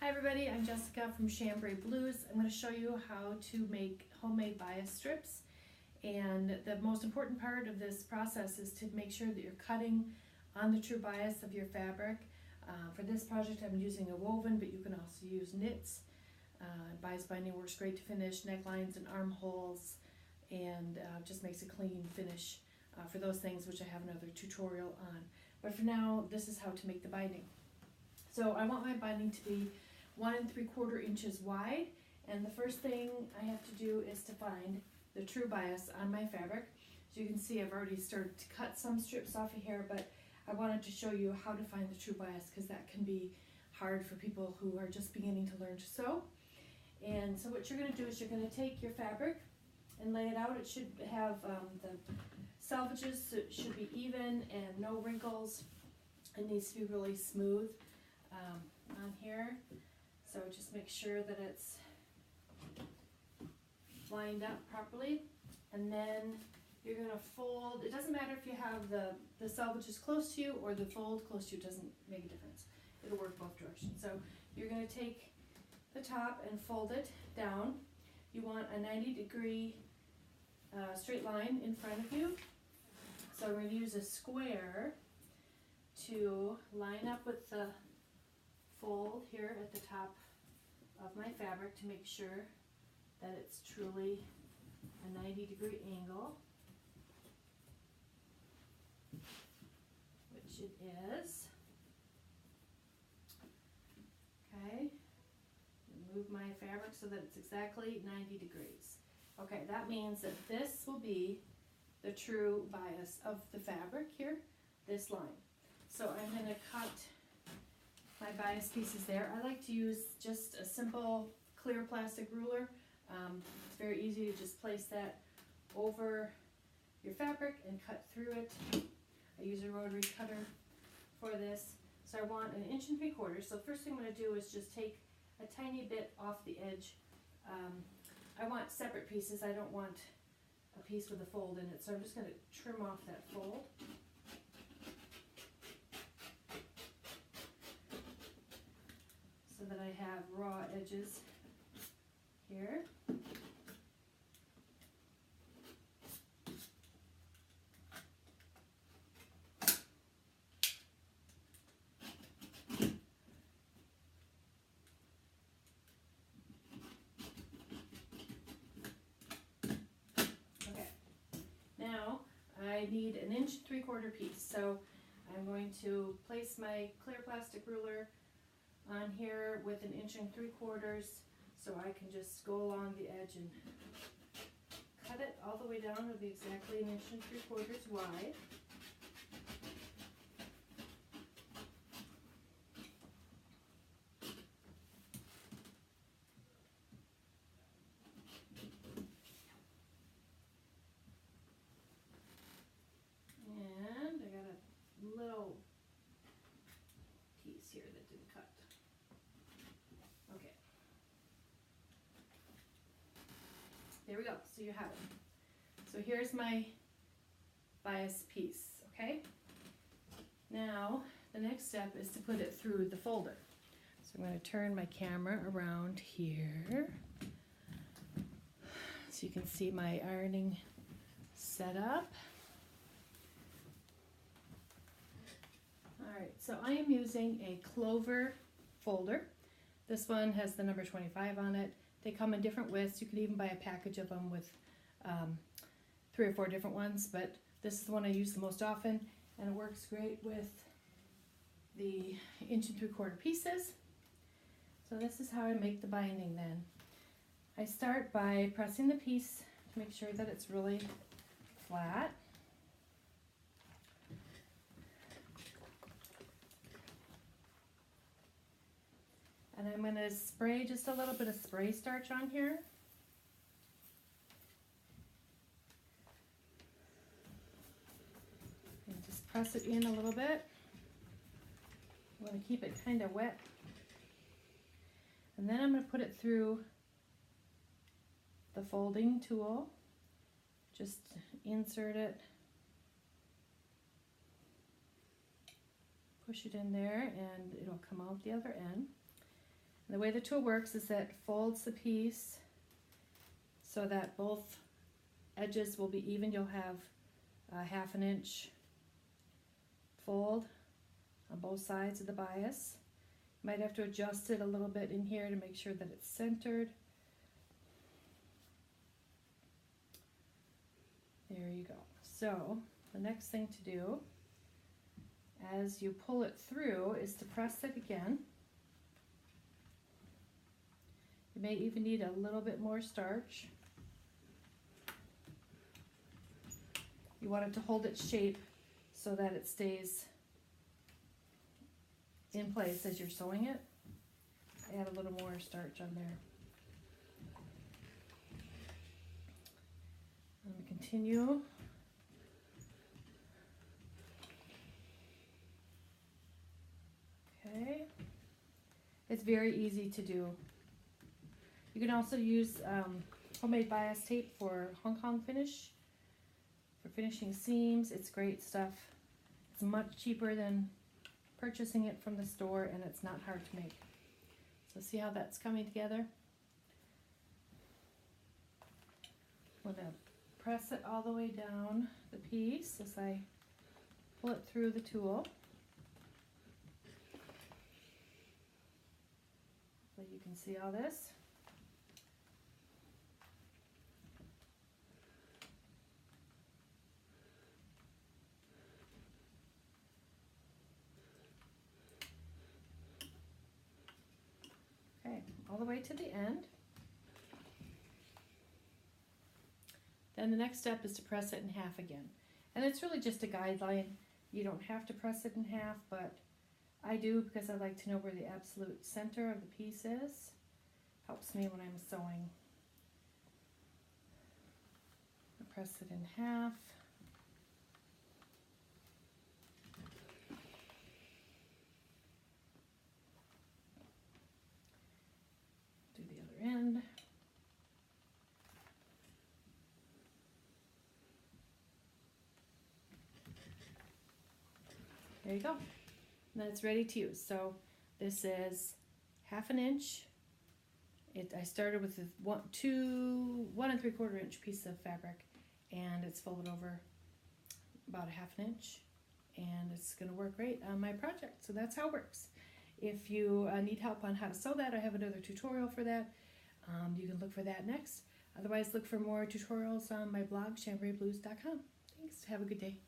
Hi everybody, I'm Jessica from Chambray Blues. I'm going to show you how to make homemade bias strips, and the most important part of this process is to make sure that you're cutting on the true bias of your fabric. For this project I'm using a woven, but you can also use knits. Bias binding works great to finish necklines and armholes, and just makes a clean finish for those things, which I have another tutorial on. But for now, this is how to make the binding. So I want my binding to be 1 3/4 inches wide, and the first thing I have to do is to find the true bias on my fabric. So you can see I've already started to cut some strips off of here, but I wanted to show you how to find the true bias because that can be hard for people who are just beginning to learn to sew. And so what you're going to do is you're going to take your fabric and lay it out. It should have the selvages, so it should be even and no wrinkles. It needs to be really smooth on here. So just make sure that it's lined up properly, and then you're going to fold. It doesn't matter if you have the selvages close to you or the fold close to you, it doesn't make a difference. It'll work both directions. So you're going to take the top and fold it down. You want a 90-degree straight line in front of you. So we're going to use a square to line up with the fold here at the top of my fabric to make sure that it's truly a 90-degree angle, which it is. Okay, move my fabric so that it's exactly 90 degrees. Okay, that means that this will be the true bias of the fabric here, this line. So I'm going to cut my bias pieces there. I like to use just a simple clear plastic ruler. It's very easy to just place that over your fabric and cut through it. I use a rotary cutter for this. So I want 1 3/4 inches. So first thing I'm going to do is just take a tiny bit off the edge. I want separate pieces. I don't want a piece with a fold in it. So I'm just going to trim off that fold. So that I have raw edges here. Okay, now I need 1 3/4 inch piece. So I'm going to place my clear plastic ruler on here with 1 3/4 inches, so I can just go along the edge and cut it all the way down to be exactly 1 3/4 inches wide. And I got a little piece here that didn't cut. Okay. There we go. So you have it. So here's my bias piece, okay? Now, the next step is to put it through the folder. So I'm going to turn my camera around here so you can see my ironing setup. Alright, so I am using a Clover folder. This one has the number 25 on it. They come in different widths. You can even buy a package of them with 3 or 4 different ones, but this is the one I use the most often, and it works great with the 1 3/4 inch pieces. So this is how I make the binding then. I start by pressing the piece to make sure that it's really flat. And I'm going to spray just a little bit of spray starch on here. And just press it in a little bit. I want to keep it kind of wet. And then I'm going to put it through the folding tool. Just insert it, push it in there, and it'll come out the other end. And the way the tool works is that it folds the piece so that both edges will be even. You'll have a 1/2 inch fold on both sides of the bias. You might have to adjust it a little bit in here to make sure that it's centered. There you go. So the next thing to do as you pull it through is to press it again. You may even need a little bit more starch. You want it to hold its shape so that it stays in place as you're sewing it. Add a little more starch on there. Let me continue. Okay. It's very easy to do. You can also use homemade bias tape for Hong Kong finish, for finishing seams. It's great stuff. It's much cheaper than purchasing it from the store, and it's not hard to make. So see how that's coming together? I'm going to press it all the way down the piece as I pull it through the tool. So you can see all this. Okay, all the way to the end. Then the next step is to press it in half again. And it's really just a guideline. You don't have to press it in half, but I do because I like to know where the absolute center of the piece is. Helps me when I'm sewing. I press it in half. Do the other end. There you go. And then it's ready to use. So this is 1/2 inch. I started with a 1 3/4 inch piece of fabric, and it's folded over about 1/2 inch, and it's going to work great on my project. So that's how it works. If you need help on how to sew that, I have another tutorial for that. You can look for that next. Otherwise, look for more tutorials on my blog, chambrayblues.com. Thanks. Have a good day.